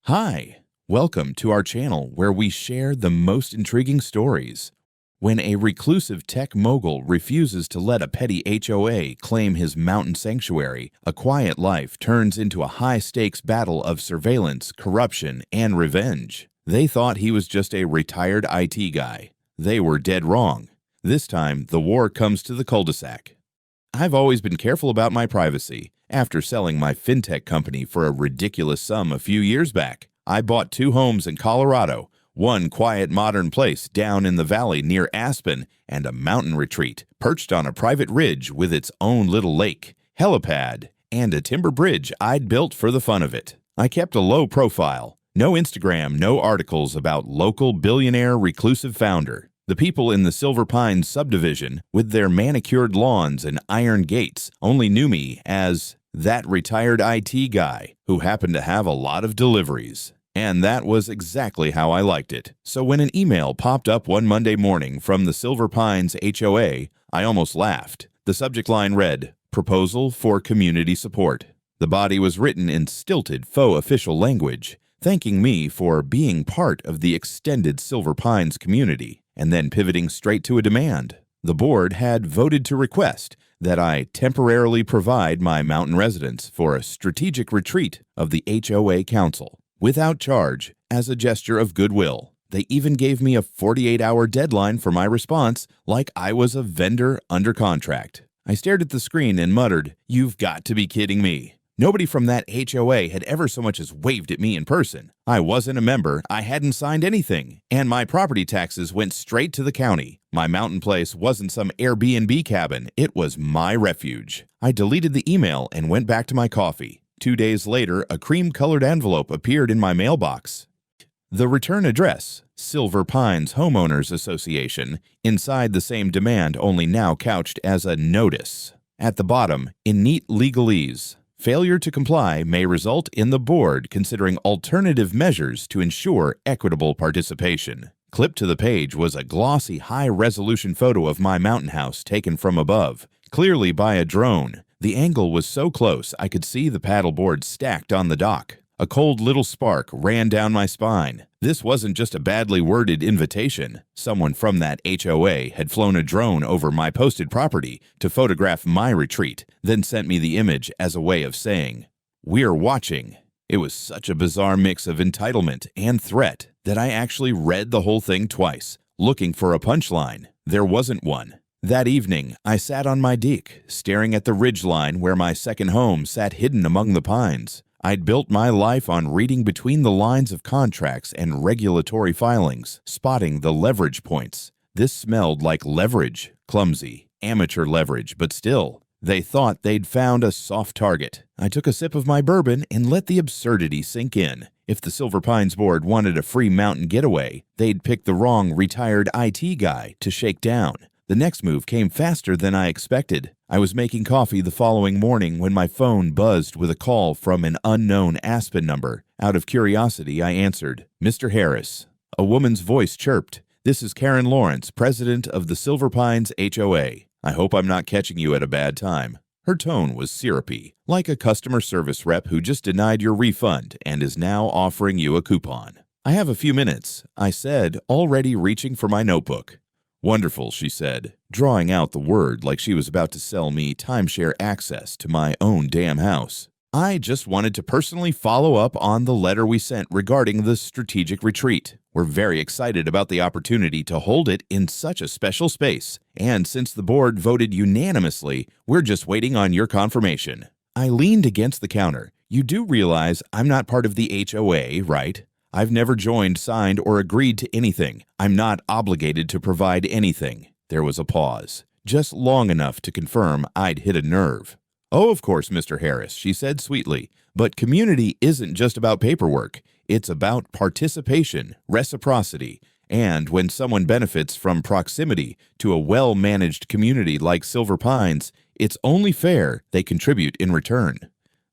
Hi, welcome to our channel where we share the most intriguing stories. When a reclusive tech mogul refuses to let a petty HOA claim his mountain sanctuary, a quiet life turns into a high-stakes battle of surveillance, corruption, and revenge. They thought he was just a retired IT guy. They were dead wrong. This time, the war comes to the cul-de-sac. I've always been careful about my privacy. After selling my fintech company for a ridiculous sum a few years back, I bought 2 homes in Colorado, one quiet modern place down in the valley near Aspen, and a mountain retreat perched on a private ridge with its own little lake, helipad, and a timber bridge I'd built for the fun of it. I kept a low profile. No Instagram, no articles about local billionaire reclusive founder. The people in the Silver Pines subdivision, with their manicured lawns and iron gates, only knew me as that retired IT guy who happened to have a lot of deliveries. And that was exactly how I liked it. So when an email popped up one Monday morning from the Silver Pines HOA, I almost laughed. The subject line read, "Proposal for Community Support." The body was written in stilted faux official language, thanking me for being part of the extended Silver Pines community, and then pivoting straight to a demand. The board had voted to request that I temporarily provide my mountain residents for a strategic retreat of the HOA Council, without charge, as a gesture of goodwill. They even gave me a 48-hour deadline for my response, like I was a vendor under contract. I stared at the screen and muttered, "You've got to be kidding me." Nobody from that HOA had ever so much as waved at me in person. I wasn't a member, I hadn't signed anything, and my property taxes went straight to the county. My mountain place wasn't some Airbnb cabin, it was my refuge. I deleted the email and went back to my coffee. 2 days later, a cream-colored envelope appeared in my mailbox. The return address, Silver Pines Homeowners Association, inside the same demand, only now couched as a notice. At the bottom, in neat legalese, failure to comply may result in the board considering alternative measures to ensure equitable participation. Clipped to the page was a glossy, high-resolution photo of my mountain house taken from above, clearly by a drone. The angle was so close I could see the paddleboard stacked on the dock. A cold little spark ran down my spine. This wasn't just a badly worded invitation. Someone from that HOA had flown a drone over my posted property to photograph my retreat, then sent me the image as a way of saying, "We're watching." It was such a bizarre mix of entitlement and threat that I actually read the whole thing twice, looking for a punchline. There wasn't one. That evening, I sat on my deck, staring at the ridgeline where my second home sat hidden among the pines. I'd built my life on reading between the lines of contracts and regulatory filings, spotting the leverage points. This smelled like leverage, clumsy, amateur leverage, but still. They thought they'd found a soft target. I took a sip of my bourbon and let the absurdity sink in. If the Silver Pines board wanted a free mountain getaway, they'd pick the wrong retired IT guy to shake down. The next move came faster than I expected. I was making coffee the following morning when my phone buzzed with a call from an unknown Aspen number. Out of curiosity, I answered. "Mr. Harris." A woman's voice chirped. "This is Karen Lawrence, president of the Silver Pines HOA. I hope I'm not catching you at a bad time." Her tone was syrupy, like a customer service rep who just denied your refund and is now offering you a coupon. "I have a few minutes," I said, already reaching for my notebook. "Wonderful," she said, drawing out the word like she was about to sell me timeshare access to my own damn house. "I just wanted to personally follow up on the letter we sent regarding the strategic retreat. We're very excited about the opportunity to hold it in such a special space, and since the board voted unanimously, we're just waiting on your confirmation." I leaned against the counter. "You do realize I'm not part of the HOA, right? I've never joined, signed, or agreed to anything. I'm not obligated to provide anything." There was a pause, just long enough to confirm I'd hit a nerve. "Oh, of course, Mr. Harris," she said sweetly, "but community isn't just about paperwork. It's about participation, reciprocity, and when someone benefits from proximity to a well-managed community like Silver Pines, it's only fair they contribute in return."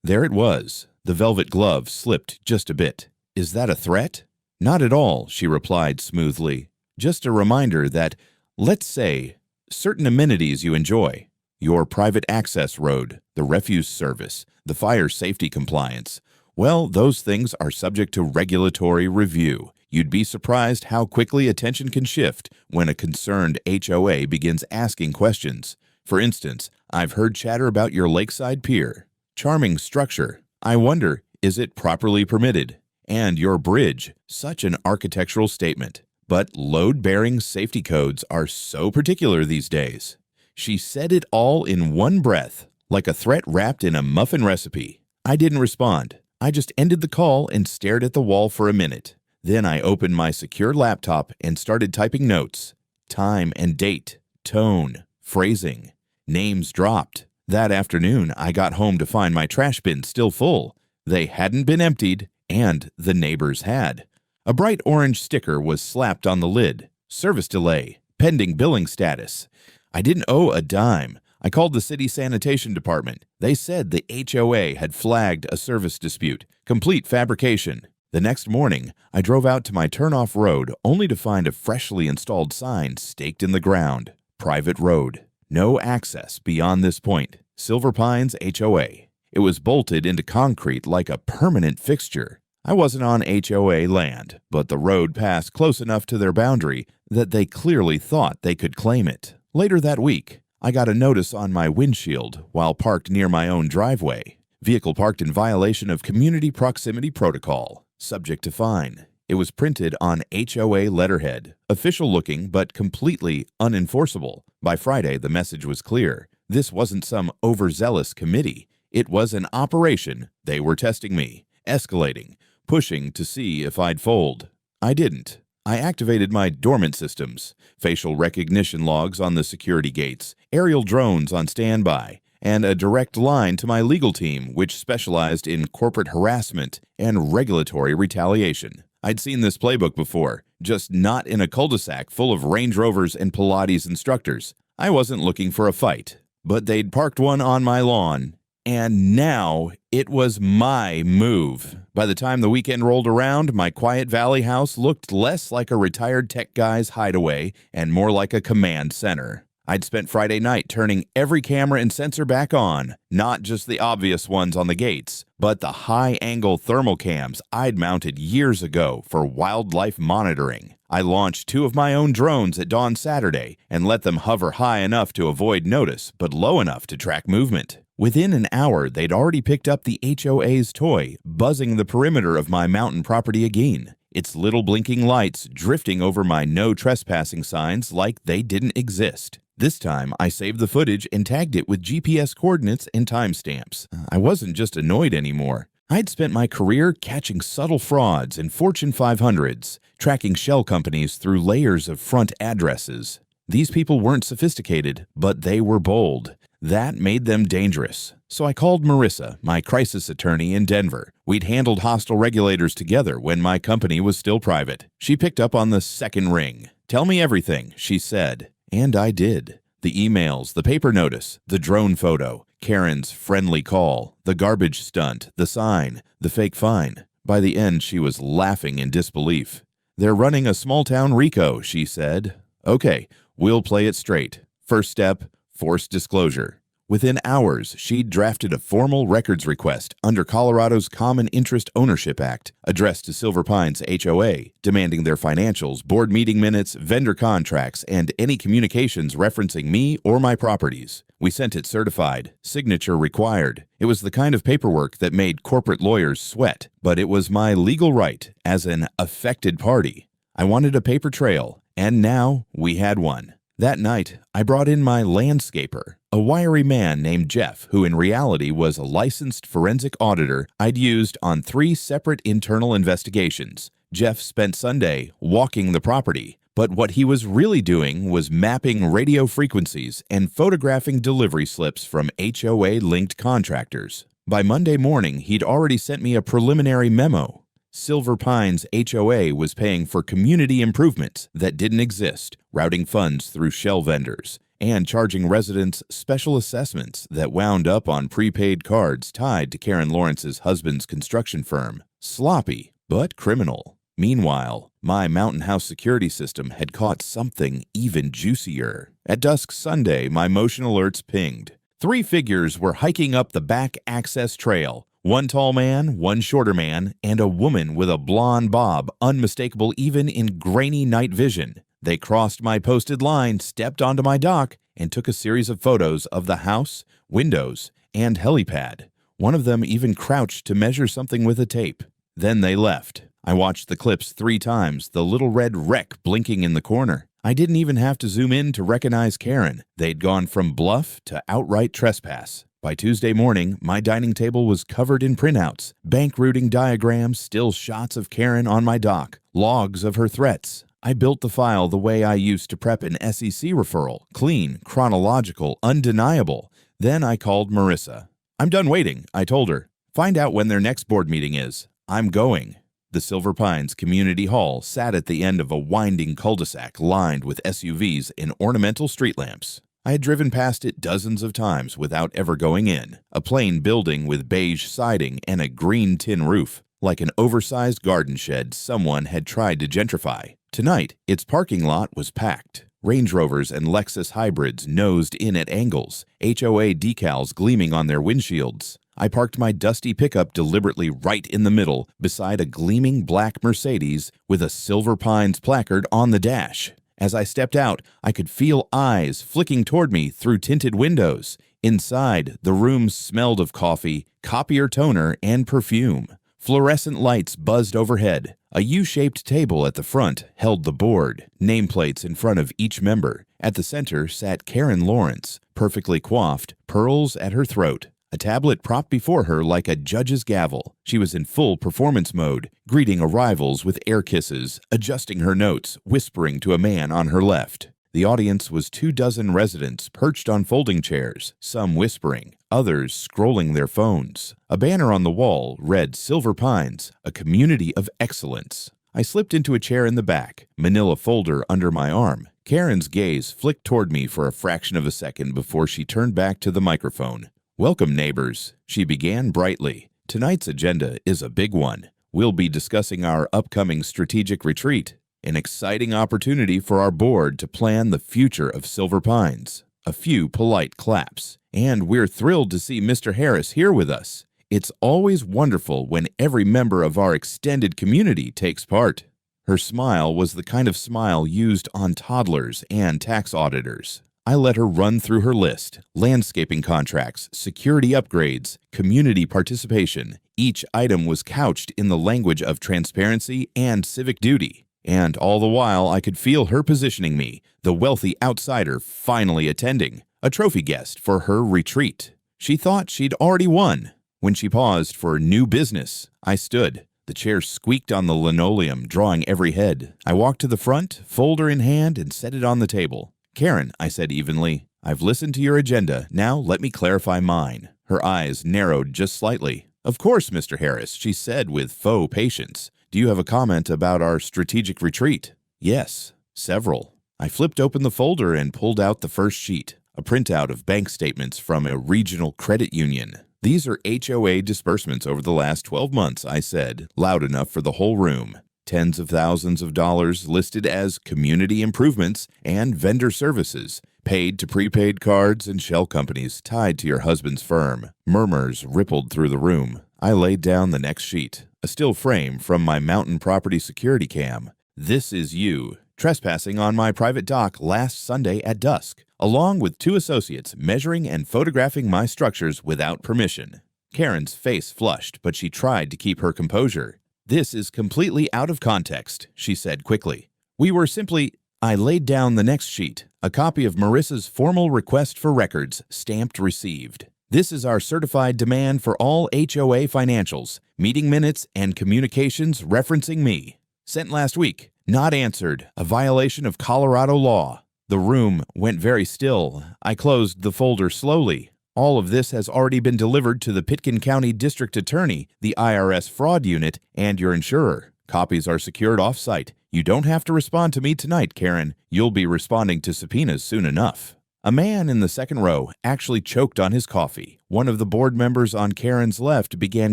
There it was. The velvet glove slipped just a bit. "Is that a threat?" "Not at all," she replied smoothly. "Just a reminder that, let's say, certain amenities you enjoy, your private access road, the refuse service, the fire safety compliance, Well, those things are subject to regulatory review. You'd be surprised how quickly attention can shift when a concerned HOA begins asking questions. For instance, I've heard chatter about your lakeside pier. Charming structure. I wonder, is it properly permitted? And your bridge. Such an architectural statement. But load-bearing safety codes are so particular these days. She said it all in one breath, like a threat wrapped in a muffin recipe. I didn't respond. I just ended the call and stared at the wall for a minute. Then I opened my secure laptop and started typing notes. Time and date, tone, phrasing. Names dropped. That afternoon, I got home to find my trash bin still full. They hadn't been emptied, and the neighbors had. A bright orange sticker was slapped on the lid. Service delay, pending billing status. I didn't owe a dime. I called the city sanitation department. They said the HOA had flagged a service dispute. Complete fabrication. The next morning, I drove out to my turnoff road only to find a freshly installed sign staked in the ground. Private road. No access beyond this point. Silver Pines HOA. It was bolted into concrete like a permanent fixture. I wasn't on HOA land, but the road passed close enough to their boundary that they clearly thought they could claim it. Later that week, I got a notice on my windshield while parked near my own driveway. Vehicle parked in violation of Community Proximity Protocol. Subject to fine. It was printed on HOA letterhead, official looking but completely unenforceable. By Friday, the message was clear. This wasn't some overzealous committee. It was an operation. They were testing me, escalating, pushing to see if I'd fold. I didn't. I activated my dormant systems, facial recognition logs on the security gates, aerial drones on standby, and a direct line to my legal team, which specialized in corporate harassment and regulatory retaliation. I'd seen this playbook before, just not in a cul-de-sac full of Range Rovers and Pilates instructors. I wasn't looking for a fight, but they'd parked one on my lawn, and now it was my move. By the time the weekend rolled around, my Quiet Valley house looked less like a retired tech guy's hideaway and more like a command center. I'd spent Friday night turning every camera and sensor back on, not just the obvious ones on the gates, but the high-angle thermal cams I'd mounted years ago for wildlife monitoring. I launched 2 of my own drones at dawn Saturday and let them hover high enough to avoid notice, but low enough to track movement. Within an hour, they'd already picked up the HOA's toy, buzzing the perimeter of my mountain property again, its little blinking lights drifting over my no trespassing signs like they didn't exist. This time, I saved the footage and tagged it with GPS coordinates and timestamps. I wasn't just annoyed anymore. I'd spent my career catching subtle frauds in Fortune 500s, tracking shell companies through layers of front addresses. These people weren't sophisticated, but they were bold. That made them dangerous. So I called Marissa, my crisis attorney in Denver. We'd handled hostile regulators together when my company was still private. She picked up on the second ring. "Tell me everything," she said. And I did. The emails, the paper notice, the drone photo, Karen's friendly call, the garbage stunt, the sign, the fake fine. By the end, she was laughing in disbelief. "They're running a small-town RICO," she said. "Okay, we'll play it straight. First step, forced disclosure." Within hours, she'd drafted a formal records request under Colorado's Common Interest Ownership Act, addressed to Silver Pines HOA, demanding their financials, board meeting minutes, vendor contracts, and any communications referencing me or my properties. We sent it certified, signature required. It was the kind of paperwork that made corporate lawyers sweat, but it was my legal right as an affected party. I wanted a paper trail, and now we had one. That night, I brought in my landscaper, a wiry man named Jeff, who in reality was a licensed forensic auditor I'd used on 3 separate internal investigations. Jeff spent Sunday walking the property, but what he was really doing was mapping radio frequencies and photographing delivery slips from HOA-linked contractors. By Monday morning, he'd already sent me a preliminary memo. Silver Pines HOA was paying for community improvements that didn't exist, routing funds through shell vendors, and charging residents special assessments that wound up on prepaid cards tied to Karen Lawrence's husband's construction firm. Sloppy, but criminal. Meanwhile, my mountain house security system had caught something even juicier. At dusk Sunday, my motion alerts pinged. 3 figures were hiking up the back access trail, One tall man, one shorter man, and a woman with a blonde bob, unmistakable even in grainy night vision. They crossed my posted line, stepped onto my dock, and took a series of photos of the house, windows, and helipad. One of them even crouched to measure something with a tape. Then they left. I watched the clips 3 times, the little red wreck blinking in the corner. I didn't even have to zoom in to recognize Karen. They'd gone from bluff to outright trespass. By Tuesday morning, my dining table was covered in printouts, bank routing diagrams, still shots of Karen on my dock, logs of her threats. I built the file the way I used to prep an SEC referral, clean, chronological, undeniable. Then I called Marissa. "I'm done waiting," I told her. "Find out when their next board meeting is. I'm going." The Silver Pines Community Hall sat at the end of a winding cul-de-sac lined with SUVs and ornamental street lamps. I had driven past it dozens of times without ever going in. A plain building with beige siding and a green tin roof, like an oversized garden shed someone had tried to gentrify. Tonight, its parking lot was packed. Range Rovers and Lexus hybrids nosed in at angles, HOA decals gleaming on their windshields. I parked my dusty pickup deliberately right in the middle, beside a gleaming black Mercedes with a Silver Pines placard on the dash. As I stepped out, I could feel eyes flicking toward me through tinted windows. Inside, the room smelled of coffee, copier toner, and perfume. Fluorescent lights buzzed overhead. A U-shaped table at the front held the board, nameplates in front of each member. At the center sat Karen Lawrence, perfectly coiffed, pearls at her throat. A tablet propped before her like a judge's gavel. She was in full performance mode, greeting arrivals with air kisses, adjusting her notes, whispering to a man on her left. The audience was 24 residents perched on folding chairs, some whispering, others scrolling their phones. A banner on the wall read Silver Pines, a community of excellence. I slipped into a chair in the back, manila folder under my arm. Karen's gaze flicked toward me for a fraction of a second before she turned back to the microphone. "Welcome, neighbors," she began brightly. "Tonight's agenda is a big one. We'll be discussing our upcoming strategic retreat, an exciting opportunity for our board to plan the future of Silver Pines." A few polite claps. "And we're thrilled to see Mr. Harris here with us. It's always wonderful when every member of our extended community takes part." Her smile was the kind of smile used on toddlers and tax auditors. I let her run through her list: landscaping contracts, security upgrades, community participation. Each item was couched in the language of transparency and civic duty. And all the while, I could feel her positioning me, the wealthy outsider finally attending, a trophy guest for her retreat. She thought she'd already won. When she paused for new business, I stood. The chair squeaked on the linoleum, drawing every head. I walked to the front, folder in hand, and set it on the table. "Karen," I said evenly, "I've listened to your agenda. Now let me clarify mine." Her eyes narrowed just slightly. "Of course, Mr. Harris," she said with faux patience. "Do you have a comment about our strategic retreat?" "Yes, several." I flipped open the folder and pulled out the first sheet, a printout of bank statements from a regional credit union. "These are HOA disbursements over the last 12 months, I said, loud enough for the whole room. Tens of thousands of dollars listed as community improvements and vendor services, paid to prepaid cards and shell companies tied to your husband's firm. Murmurs rippled through the room. I laid down the next sheet, a still frame from my mountain property security cam. "This is you, trespassing on my private dock last Sunday at dusk, along with 2 associates measuring and photographing my structures without permission." Karen's face flushed, but she tried to keep her composure. "This is completely out of context," she said quickly. "We were simply—" I laid down the next sheet, a copy of Marissa's formal request for records, stamped received. "This is our certified demand for all HOA financials, meeting minutes, and communications referencing me. Sent last week. Not answered. A violation of Colorado law." The room went very still. I closed the folder slowly. "All of this has already been delivered to the Pitkin County District Attorney, the IRS Fraud Unit, and your insurer. Copies are secured off-site. You don't have to respond to me tonight, Karen. You'll be responding to subpoenas soon enough." A man in the second row actually choked on his coffee. One of the board members on Karen's left began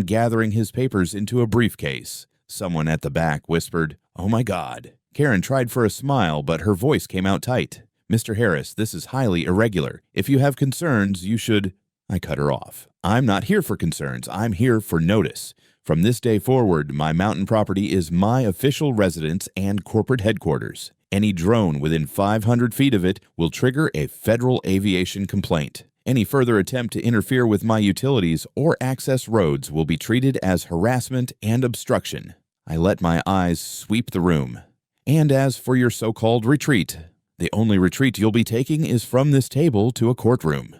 gathering his papers into a briefcase. Someone at the back whispered, "Oh my God." Karen tried for a smile, but her voice came out tight. "Mr. Harris, this is highly irregular. If you have concerns, you should—" I cut her off. I'm not here for concerns. I'm here for notice. From this day forward, my mountain property is my official residence and corporate headquarters. Any drone within 500 feet of it will trigger a federal aviation complaint. Any further attempt to interfere with my utilities or access roads will be treated as harassment and obstruction. I let my eyes sweep the room. And as for your so-called retreat, the only retreat you'll be taking is from this table to a courtroom.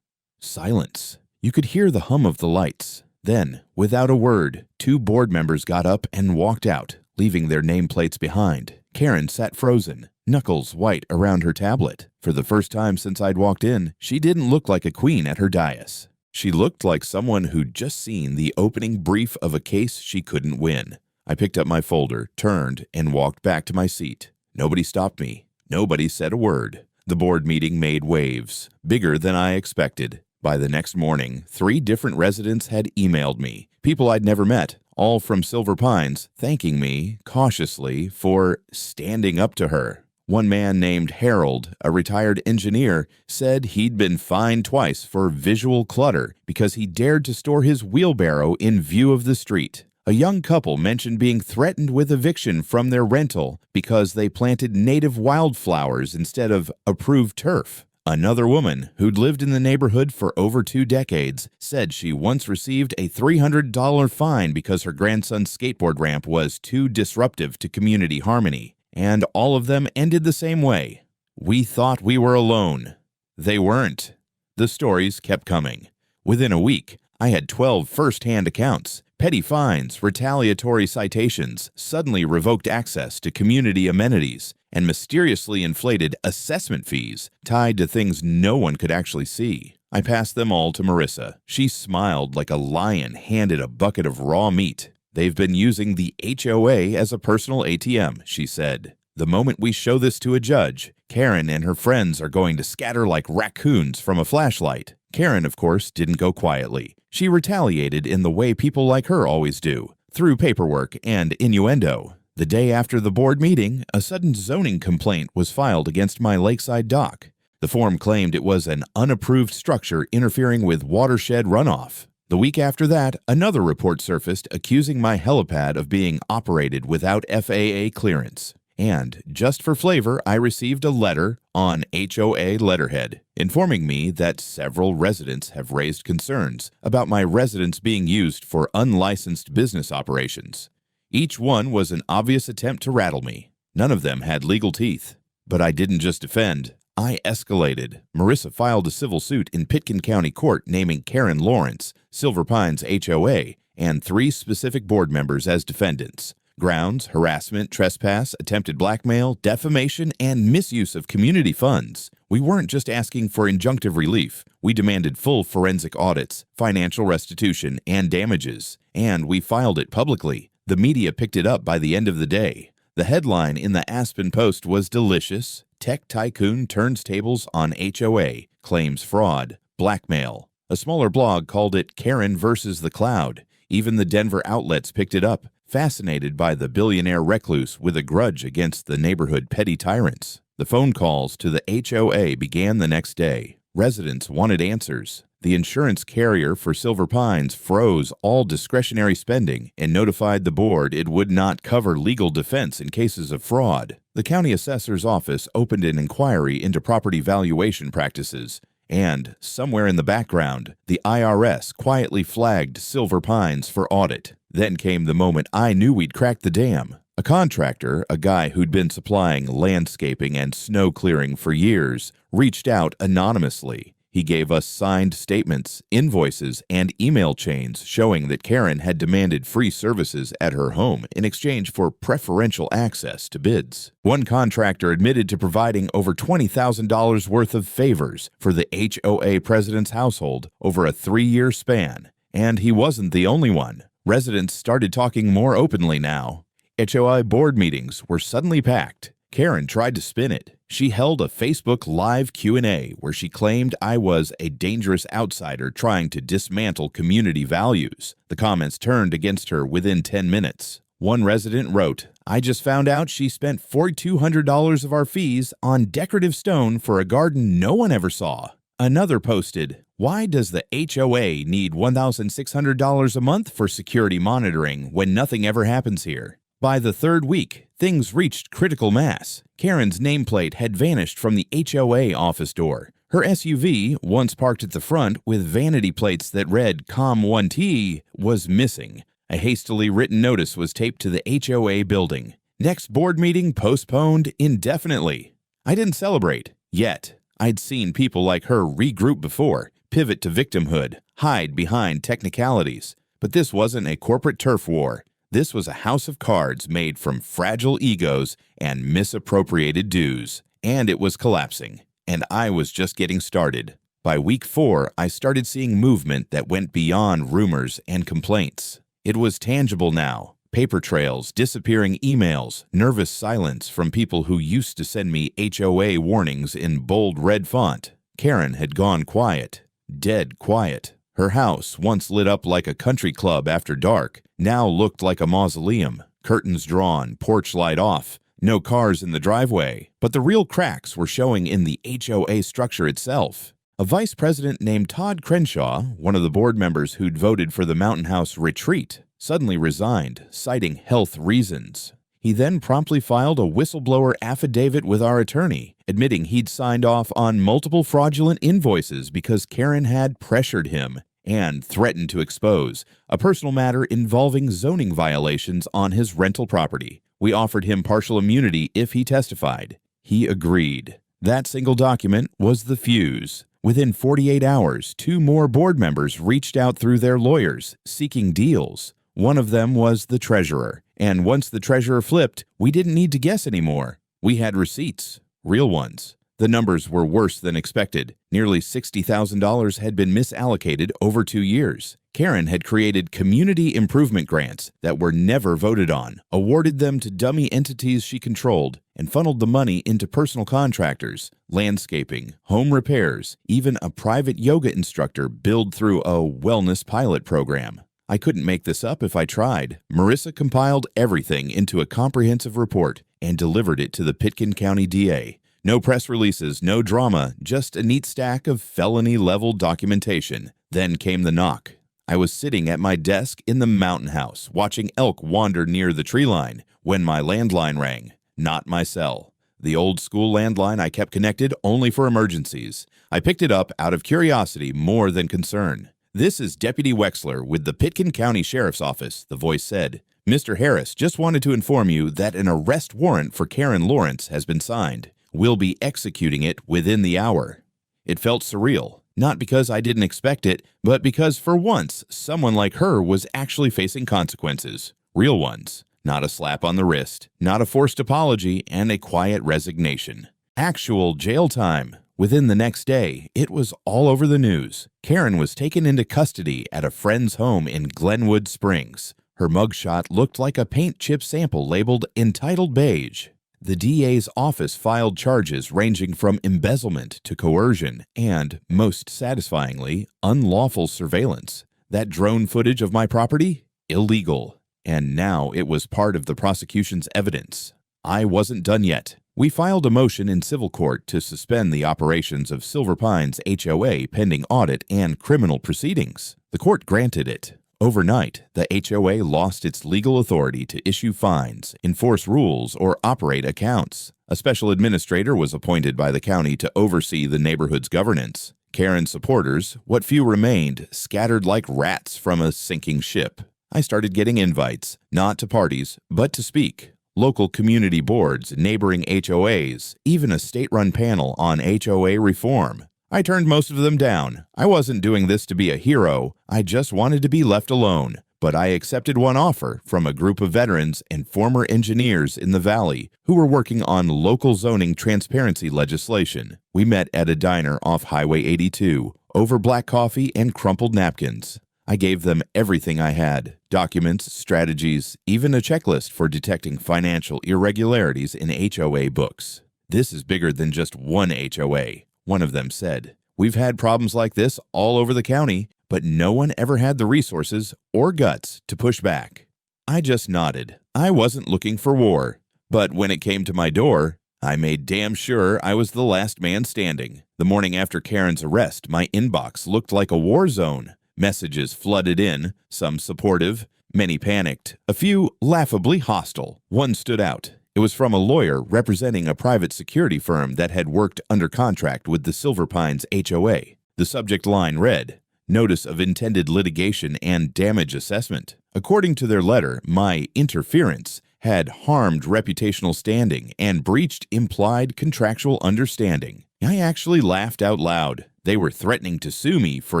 Silence. You could hear the hum of the lights. Then, without a word, 2 board members got up and walked out, leaving their nameplates behind. Karen sat frozen, knuckles white around her tablet. For the first time since I'd walked in, she didn't look like a queen at her dais. She looked like someone who'd just seen the opening brief of a case she couldn't win. I picked up my folder, turned, and walked back to my seat. Nobody stopped me. Nobody said a word. The board meeting made waves, bigger than I expected. By the next morning, 3 different residents had emailed me, people I'd never met, all from Silver Pines, thanking me, cautiously, for standing up to her. One man named Harold, a retired engineer, said he'd been fined twice for visual clutter because he dared to store his wheelbarrow in view of the street. A young couple mentioned being threatened with eviction from their rental because they planted native wildflowers instead of approved turf. Another woman, who'd lived in the neighborhood for over 2 decades, said she once received a $300 fine because her grandson's skateboard ramp was too disruptive to community harmony. And all of them ended the same way. We thought we were alone. They weren't. The stories kept coming. Within a week, I had 12 first-hand accounts, petty fines, retaliatory citations, suddenly revoked access to community amenities, and mysteriously inflated assessment fees tied to things no one could actually see. I passed them all to Marissa. She smiled like a lion handed a bucket of raw meat. They've been using the HOA as a personal ATM, she said. The moment we show this to a judge, Karen and her friends are going to scatter like raccoons from a flashlight. Karen, of course, didn't go quietly. She retaliated in the way people like her always do, through paperwork and innuendo. The day after the board meeting, a sudden zoning complaint was filed against my lakeside dock. The form claimed it was an unapproved structure interfering with watershed runoff. The week after that, another report surfaced accusing my helipad of being operated without FAA clearance. And, just for flavor, I received a letter on HOA letterhead informing me that several residents have raised concerns about my residence being used for unlicensed business operations. Each one was an obvious attempt to rattle me. None of them had legal teeth. But I didn't just defend. I escalated. Marissa filed a civil suit in Pitkin County Court naming Karen Lawrence, Silver Pines HOA, and 3 specific board members as defendants. Grounds: harassment, trespass, attempted blackmail, defamation, and misuse of community funds. We weren't just asking for injunctive relief. We demanded full forensic audits, financial restitution, and damages. And we filed it publicly. The media picked it up by the end of the day. The headline in the Aspen Post was delicious. Tech tycoon turns tables on HOA, claims fraud, blackmail. A smaller blog called it Karen versus the Cloud. Even the Denver outlets picked it up, fascinated by the billionaire recluse with a grudge against the neighborhood petty tyrants. The phone calls to the HOA began the next day. Residents wanted answers. The insurance carrier for Silver Pines froze all discretionary spending and notified the board it would not cover legal defense in cases of fraud. The county assessor's office opened an inquiry into property valuation practices. And, somewhere in the background, the IRS quietly flagged Silver Pines for audit. Then came the moment I knew we'd cracked the dam. A contractor, a guy who'd been supplying landscaping and snow clearing for years, reached out anonymously. He gave us signed statements, invoices, and email chains showing that Karen had demanded free services at her home in exchange for preferential access to bids. One contractor admitted to providing over $20,000 worth of favors for the HOA president's household over a 3-year span. And he wasn't the only one. Residents started talking more openly now. HOA board meetings were suddenly packed. Karen tried to spin it. She held a Facebook Live Q&A where she claimed I was a dangerous outsider trying to dismantle community values. The comments turned against her within 10 minutes. One resident wrote, "I just found out she spent $4,200 of our fees on decorative stone for a garden no one ever saw." Another posted, Why does the HOA need $1,600 a month for security monitoring when nothing ever happens here? By the third week, things reached critical mass. Karen's nameplate had vanished from the HOA office door. Her SUV, once parked at the front with vanity plates that read COM1T, was missing. A hastily written notice was taped to the HOA building. Next board meeting postponed indefinitely. I didn't celebrate, yet. I'd seen people like her regroup before, pivot to victimhood, hide behind technicalities. But this wasn't a corporate turf war. This was a house of cards made from fragile egos and misappropriated dues. And it was collapsing. And I was just getting started. By week 4, I started seeing movement that went beyond rumors and complaints. It was tangible now. Paper trails, disappearing emails, nervous silence from people who used to send me HOA warnings in bold red font. Karen had gone quiet. Dead quiet. Her house, once lit up like a country club after dark, now looked like a mausoleum. Curtains drawn, porch light off. No cars in the driveway. But the real cracks were showing in the HOA structure itself. A vice president named Todd Crenshaw, one of the board members who'd voted for the Mountain House retreat, suddenly resigned, citing health reasons. He then promptly filed a whistleblower affidavit with our attorney, admitting he'd signed off on multiple fraudulent invoices because Karen had pressured him and threatened to expose a personal matter involving zoning violations on his rental property. We offered him partial immunity if he testified. He agreed. That single document was the fuse. Within 48 hours, 2 more board members reached out through their lawyers, seeking deals. One of them was the treasurer. And once the treasurer flipped, we didn't need to guess anymore. We had receipts, real ones. The numbers were worse than expected. Nearly $60,000 had been misallocated over 2 years. Karen had created community improvement grants that were never voted on, awarded them to dummy entities she controlled, and funneled the money into personal contractors, landscaping, home repairs, even a private yoga instructor billed through a wellness pilot program. I couldn't make this up if I tried. Marissa compiled everything into a comprehensive report and delivered it to the Pitkin County DA. No press releases, no drama, just a neat stack of felony-level documentation. Then came the knock. I was sitting at my desk in the Mountain House, watching elk wander near the tree line, when my landline rang. Not my cell. The old-school landline I kept connected only for emergencies. I picked it up out of curiosity more than concern. "This is Deputy Wexler with the Pitkin County Sheriff's Office," the voice said. "Mr. Harris just wanted to inform you that an arrest warrant for Karen Lawrence has been signed. We'll be executing it within the hour." It felt surreal, not because I didn't expect it, but because for once, someone like her was actually facing consequences. Real ones. Not a slap on the wrist, not a forced apology, and a quiet resignation. Actual jail time. Within the next day, it was all over the news. Karen was taken into custody at a friend's home in Glenwood Springs. Her mugshot looked like a paint chip sample labeled "entitled beige." The DA's office filed charges ranging from embezzlement to coercion and, most satisfyingly, unlawful surveillance. That drone footage of my property? Illegal. And now it was part of the prosecution's evidence. I wasn't done yet. We filed a motion in civil court to suspend the operations of Silver Pines HOA pending audit and criminal proceedings. The court granted it. Overnight, the HOA lost its legal authority to issue fines, enforce rules, or operate accounts. A special administrator was appointed by the county to oversee the neighborhood's governance. Karen's supporters, what few remained, scattered like rats from a sinking ship. I started getting invites, not to parties, but to speak. Local community boards, neighboring HOAs, even a state-run panel on HOA reform. I turned most of them down. I wasn't doing this to be a hero. I just wanted to be left alone. But I accepted one offer from a group of veterans and former engineers in the Valley who were working on local zoning transparency legislation. We met at a diner off Highway 82, over black coffee and crumpled napkins. I gave them everything I had, documents, strategies, even a checklist for detecting financial irregularities in HOA books. "This is bigger than just one HOA," one of them said. "We've had problems like this all over the county, but no one ever had the resources or guts to push back." I just nodded. I wasn't looking for war. But when it came to my door, I made damn sure I was the last man standing. The morning after Karen's arrest, my inbox looked like a war zone. Messages flooded in, some supportive, many panicked, a few laughably hostile. One stood out. It was from a lawyer representing a private security firm that had worked under contract with the Silver Pines HOA. The subject line read, "Notice of intended litigation and damage assessment." According to their letter, my interference had harmed reputational standing and breached implied contractual understanding. I actually laughed out loud. They were threatening to sue me for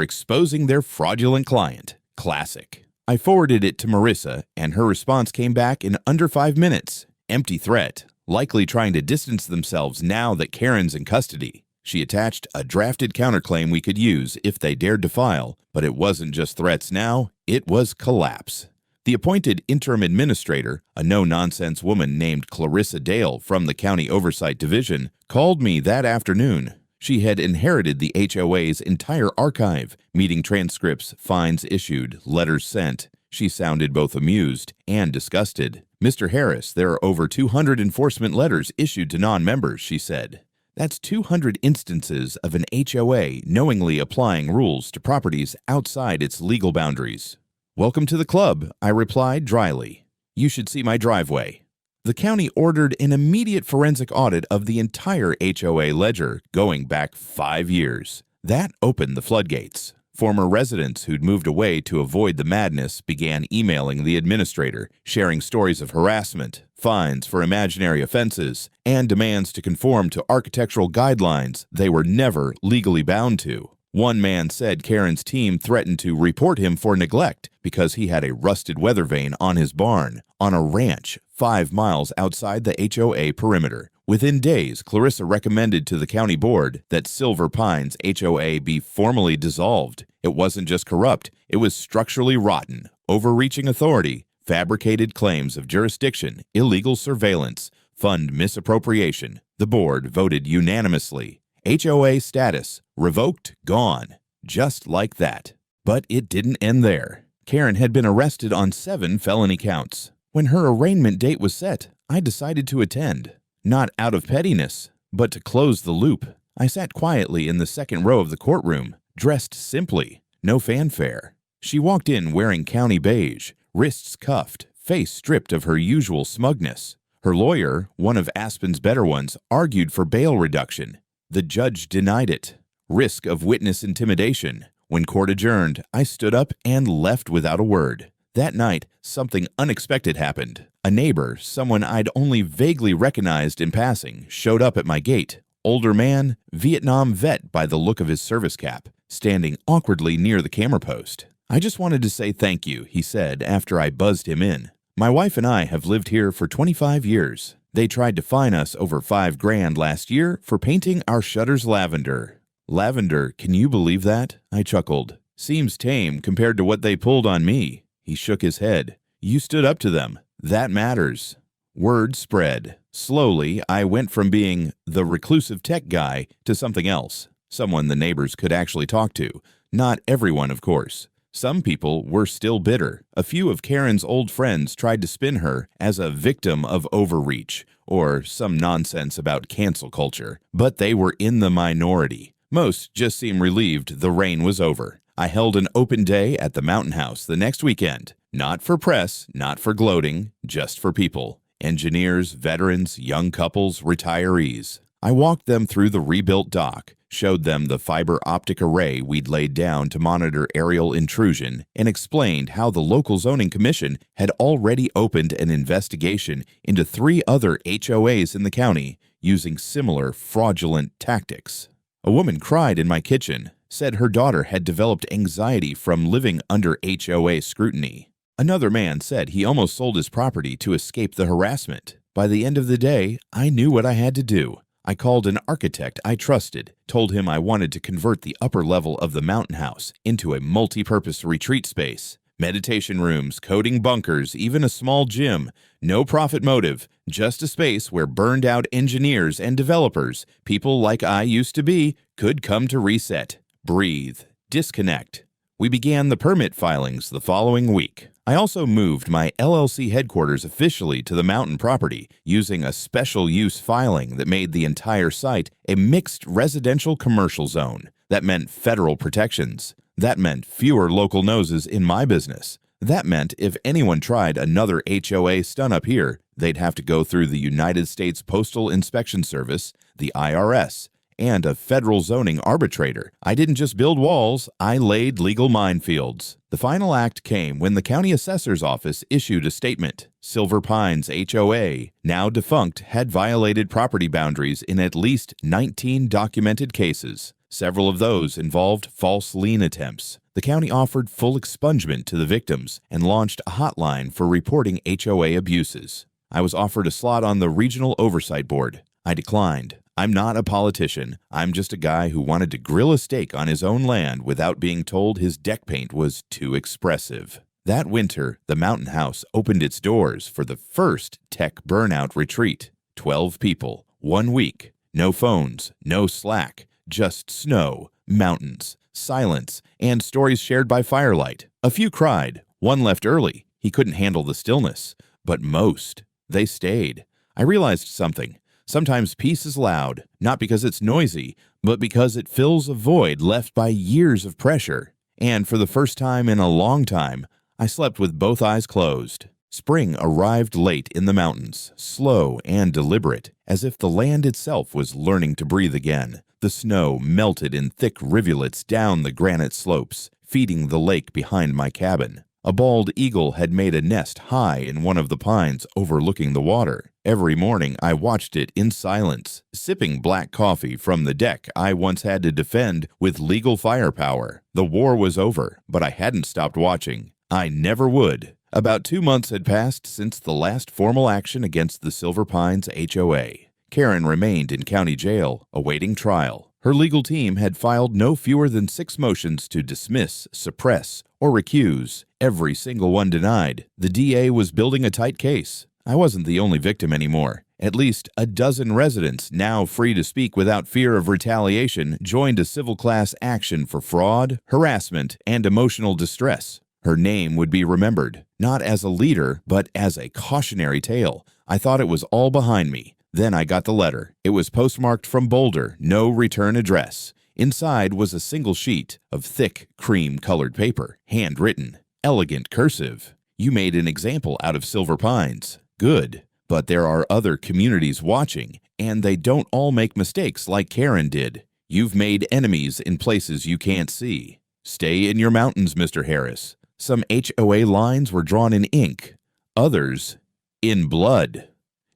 exposing their fraudulent client. Classic. I forwarded it to Marissa, and her response came back in under 5 minutes. Empty threat, likely trying to distance themselves now that Karen's in custody. She attached a drafted counterclaim we could use if they dared to file, but it wasn't just threats now, it was collapse. The appointed interim administrator, a no-nonsense woman named Clarissa Dale from the County Oversight Division, called me that afternoon. She had inherited the HOA's entire archive, meeting transcripts, fines issued, letters sent. She sounded both amused and disgusted. "Mr. Harris, there are over 200 enforcement letters issued to non-members," she said. "That's 200 instances of an HOA knowingly applying rules to properties outside its legal boundaries." "Welcome to the club," I replied dryly. "You should see my driveway." The county ordered an immediate forensic audit of the entire HOA ledger going back 5 years. That opened the floodgates. Former residents who'd moved away to avoid the madness began emailing the administrator, sharing stories of harassment, fines for imaginary offenses, and demands to conform to architectural guidelines they were never legally bound to. One man said Karen's team threatened to report him for neglect because he had a rusted weather vane on his barn on a ranch 5 miles outside the HOA perimeter. Within days, Clarissa recommended to the county board that Silver Pines HOA be formally dissolved. It wasn't just corrupt, it was structurally rotten, overreaching authority, fabricated claims of jurisdiction, illegal surveillance, fund misappropriation. The board voted unanimously. HOA status revoked, gone, just like that. But it didn't end there. Karen had been arrested on 7 felony counts. When her arraignment date was set, I decided to attend. Not out of pettiness, but to close the loop. I sat quietly in the second row of the courtroom, dressed simply, no fanfare. She walked in wearing county beige, wrists cuffed, face stripped of her usual smugness. Her lawyer, one of Aspen's better ones, argued for bail reduction. The judge denied it. Risk of witness intimidation. When court adjourned, I stood up and left without a word. That night, something unexpected happened. A neighbor, someone I'd only vaguely recognized in passing, showed up at my gate. Older man, Vietnam vet by the look of his service cap, standing awkwardly near the camera post. "I just wanted to say thank you," he said after I buzzed him in. "My wife and I have lived here for 25 years. They tried to fine us over $5,000 last year for painting our shutters lavender." "Lavender, can you believe that?" I chuckled. "Seems tame compared to what they pulled on me." He shook his head. "You stood up to them. That matters." Word spread. Slowly, I went from being the reclusive tech guy to something else, someone the neighbors could actually talk to. Not everyone, of course. Some people were still bitter. A few of Karen's old friends tried to spin her as a victim of overreach or some nonsense about cancel culture, but they were in the minority. Most just seemed relieved the rain was over. I held an open day at the Mountain House the next weekend. Not for press, not for gloating, just for people. Engineers, veterans, young couples, retirees. I walked them through the rebuilt dock, showed them the fiber optic array we'd laid down to monitor aerial intrusion, and explained how the local zoning commission had already opened an investigation into 3 other HOAs in the county using similar fraudulent tactics. A woman cried in my kitchen, said her daughter had developed anxiety from living under HOA scrutiny. Another man said he almost sold his property to escape the harassment. By the end of the day, I knew what I had to do. I called an architect I trusted, told him I wanted to convert the upper level of the Mountain House into a multi-purpose retreat space. Meditation rooms, coding bunkers, even a small gym. No profit motive, just a space where burned-out engineers and developers, people like I used to be, could come to reset, breathe, disconnect. We began the permit filings the following week. I also moved my LLC headquarters officially to the mountain property using a special use filing that made the entire site a mixed residential commercial zone. That meant federal protections. That meant fewer local noses in my business. That meant if anyone tried another HOA stunt up here, they'd have to go through the United States Postal Inspection Service, the IRS, and a federal zoning arbitrator. I didn't just build walls, I laid legal minefields. The final act came when the county assessor's office issued a statement. Silver Pines HOA, now defunct, had violated property boundaries in at least 19 documented cases. Several of those involved false lien attempts. The county offered full expungement to the victims and launched a hotline for reporting HOA abuses. I was offered a slot on the Regional Oversight Board. I declined. I'm not a politician. I'm just a guy who wanted to grill a steak on his own land without being told his deck paint was too expressive. That winter, the Mountain House opened its doors for the first tech burnout retreat. 12 people, 1 week, no phones, no Slack, just snow, mountains, silence, and stories shared by firelight. A few cried. One left early. He couldn't handle the stillness. But most, they stayed. I realized something. Sometimes peace is loud, not because it's noisy, but because it fills a void left by years of pressure. And for the first time in a long time, I slept with both eyes closed. Spring arrived late in the mountains, slow and deliberate, as if the land itself was learning to breathe again. The snow melted in thick rivulets down the granite slopes, feeding the lake behind my cabin. A bald eagle had made a nest high in one of the pines overlooking the water. Every morning I watched it in silence, sipping black coffee from the deck I once had to defend with legal firepower. The war was over, but I hadn't stopped watching. I never would. About 2 months had passed since the last formal action against the Silver Pines HOA. Karen remained in county jail, awaiting trial. Her legal team had filed no fewer than 6 motions to dismiss, suppress, or recuse, every single one denied. The DA was building a tight case. I wasn't the only victim anymore. At least a dozen residents, now free to speak without fear of retaliation, joined a civil class action for fraud, harassment, and emotional distress. Her name would be remembered, not as a leader, but as a cautionary tale. I thought it was all behind me. Then I got the letter. It was postmarked from Boulder, no return address. Inside was a single sheet of thick, cream-colored paper, handwritten, elegant cursive. You made an example out of Silver Pines. Good. But there are other communities watching, and they don't all make mistakes like Karen did. You've made enemies in places you can't see. Stay in your mountains, Mr. Harris. Some HOA lines were drawn in ink, others in blood.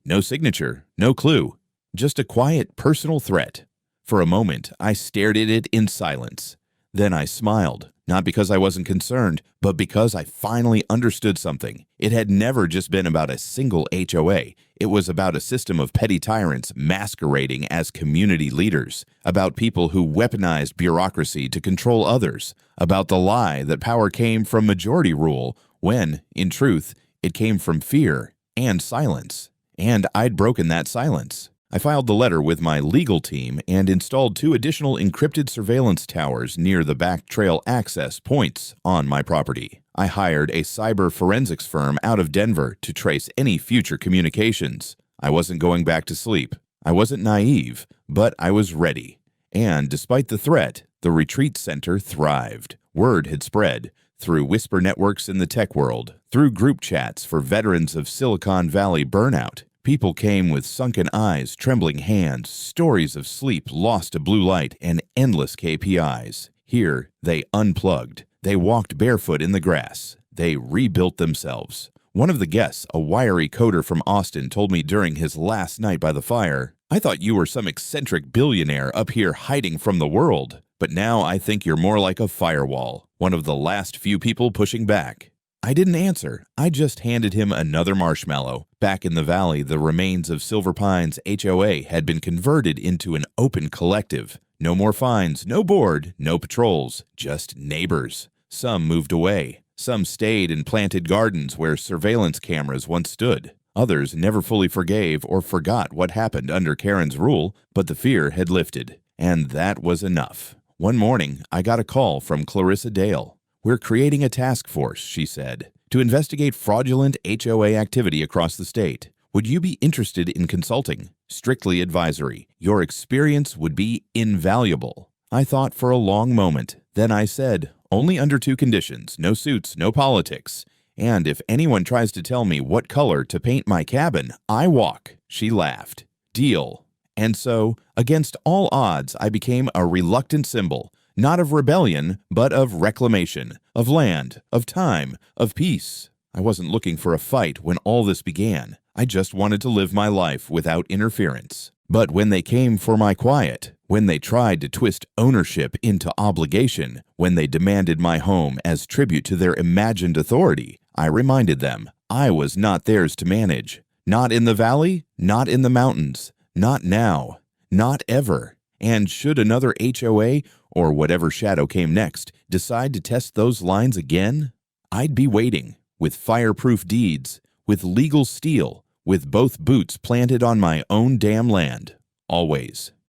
No signature, no clue, just a quiet personal threat. For a moment, I stared at it in silence. Then I smiled, not because I wasn't concerned, but because I finally understood something. It had never just been about a single HOA. It was about a system of petty tyrants masquerading as community leaders, about people who weaponized bureaucracy to control others, about the lie that power came from majority rule when, in truth, it came from fear and silence. And I'd broken that silence. I filed the letter with my legal team and installed 2 additional encrypted surveillance towers near the back trail access points on my property. I hired a cyber forensics firm out of Denver to trace any future communications. I wasn't going back to sleep. I wasn't naive, but I was ready. And despite the threat, the retreat center thrived. Word had spread through whisper networks in the tech world, through group chats for veterans of Silicon Valley burnout. People came with sunken eyes, trembling hands, stories of sleep lost to blue light, and endless KPIs. Here, they unplugged. They walked barefoot in the grass. They rebuilt themselves. One of the guests, a wiry coder from Austin, told me during his last night by the fire, "I thought you were some eccentric billionaire up here hiding from the world, but now I think you're more like a firewall, one of the last few people pushing back." I didn't answer. I just handed him another marshmallow. Back in the valley, the remains of Silver Pines HOA had been converted into an open collective. No more fines, no board, no patrols, just neighbors. Some moved away. Some stayed and planted gardens where surveillance cameras once stood. Others never fully forgave or forgot what happened under Karen's rule, but the fear had lifted. And that was enough. One morning, I got a call from Clarissa Dale. "We're creating a task force," she said. to investigate fraudulent HOA activity across the state. Would you be interested in consulting? Strictly advisory. Your experience would be invaluable. I thought for a long moment. Then I said, only under two conditions: no suits, no politics. And if anyone tries to tell me what color to paint my cabin, I walk. She laughed. Deal. And so, against all odds, I became a reluctant symbol, not of rebellion, but of reclamation, of land, of time, of peace. I wasn't looking for a fight when all this began. I just wanted to live my life without interference. But when they came for my quiet, when they tried to twist ownership into obligation, when they demanded my home as tribute to their imagined authority, I reminded them I was not theirs to manage. Not in the valley, not in the mountains, not now, not ever. And should another HOA, or whatever shadow came next, decide to test those lines again, I'd be waiting, with fireproof deeds, with legal steel, with both boots planted on my own damn land. Always.